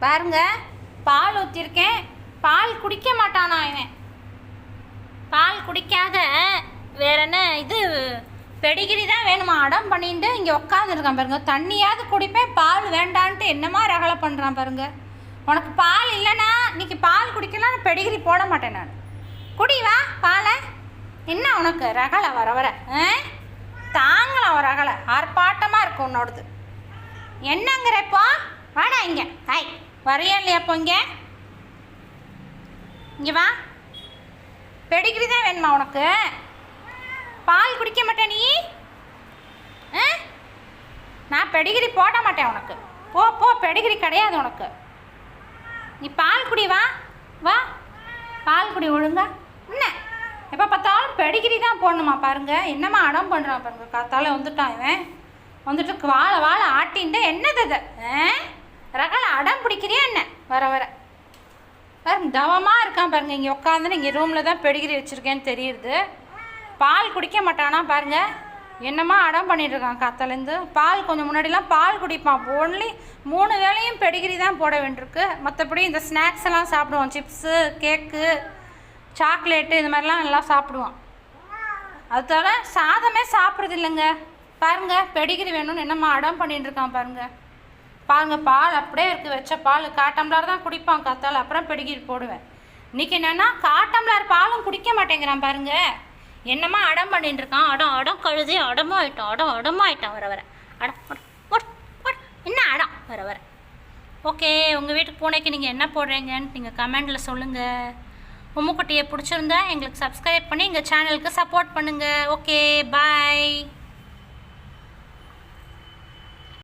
பாருங்க, பால் ஊற்றிருக்கேன். பால் குடிக்க மாட்டானா இவன். பால் குடிக்காத வேற என்ன இது பெடிகிரி தான் வேணுமா அடம் பண்ணிட்டு இங்கே உட்காந்துருக்கான் பாருங்க. தண்ணியாவது குடிப்பேன், பால் வேண்டான்ட்டு என்னமா ரகலை பண்ணுறான் பாருங்க. உனக்கு பால் இல்லைன்னா இன்னைக்கு பால் குடிக்கலாம், பெடிகிரி போட மாட்டேன் நான். குடி வா பாலை. என்ன உனக்கு ரகலை வர வர தாங்கலாம் ஒரு ரகலை ஆர்ப்பாட்டமாக இருக்கும் உன்னோடது. என்னங்கிறப்போ வாடா இங்கே. ஹாய், வரையா இல்லையாப்போ இங்கே? இங்கே வா. பெடிகிரி தான் வேணுமா உனக்கு? பால் குடிக்க மாட்டேன் நீ? நான் பெடிகிரி போட மாட்டேன் உனக்கு. போ போ, பெடிகிரி கிடையாது உனக்கு. நீ பால் குடி. வா வா, பால் குடி ஒழுங்கா. என்ன எப்போ பார்த்தாலும் பெடிகிரி தான் போடணுமா பாருங்க. என்னம்மா அடம் பண்ணுறான் பாருங்க. காத்தால வந்துட்டான் இவன். வந்துட்டு வாழை வாழை ஆட்டின்ட்டு என்னது இது ரகலை அடம் பிடிக்கிறியா என்ன? வர வர பாருங்க, தவமாக இருக்கான் பாருங்க. இங்கே உட்காந்துன்னு இங்கே ரூமில் தான் பெடிகிரி வச்சுருக்கேன்னு தெரியுது. பால் குடிக்க மாட்டானா பாருங்க. என்னம்மா அடம் பண்ணிட்டு இருக்கான் காத்தாலேருந்து. பால் கொஞ்சம் முன்னாடிலாம் பால் குடிப்பான். ஒன்லி 3 வேளையும் பெடிகிரி தான் போட வேண்டியிருக்கு. மற்றபடி இந்த ஸ்நாக்ஸ் எல்லாம் சாப்பிடுவான். சிப்ஸு, கேக்கு, சாக்லேட்டு இது மாதிரிலாம் நல்லா சாப்பிடுவான். அதோட சாதமே சாப்பிட்றது இல்லைங்க பாருங்க. பெடிகிரி வேணும்னு என்னம்மா அடம் பண்ணிட்டு இருக்கான் பாருங்க. பாருங்க, பால் அப்படியே இருக்குது. வச்ச பால் காட்டம்லார் தான் குடிப்பான் காத்தால். அப்புறம் பெடிகிரி போடுவேன். இன்றைக்கி என்னென்னா காட்டம்லார் பாலும் குடிக்க மாட்டேங்கிறான் பாருங்க. என்னம்மா அடம் பண்ணிட்டு இருக்கான். அடம் கழுதி அடமாயிட்டான் வர வர. அடம் என்ன அடம் வர வர. ஓகே, உங்கள் வீட்டுக்கு பூனைக்கு நீங்கள் என்ன போடுறீங்கன்னு நீங்கள் கமெண்டில் சொல்லுங்கள். உம்முக்குட்டியை பிடிச்சிருந்தா எங்களுக்கு சப்ஸ்கிரைப் பண்ணி எங்கள் சேனலுக்கு சப்போர்ட் பண்ணுங்கள். ஓகே, பாய்.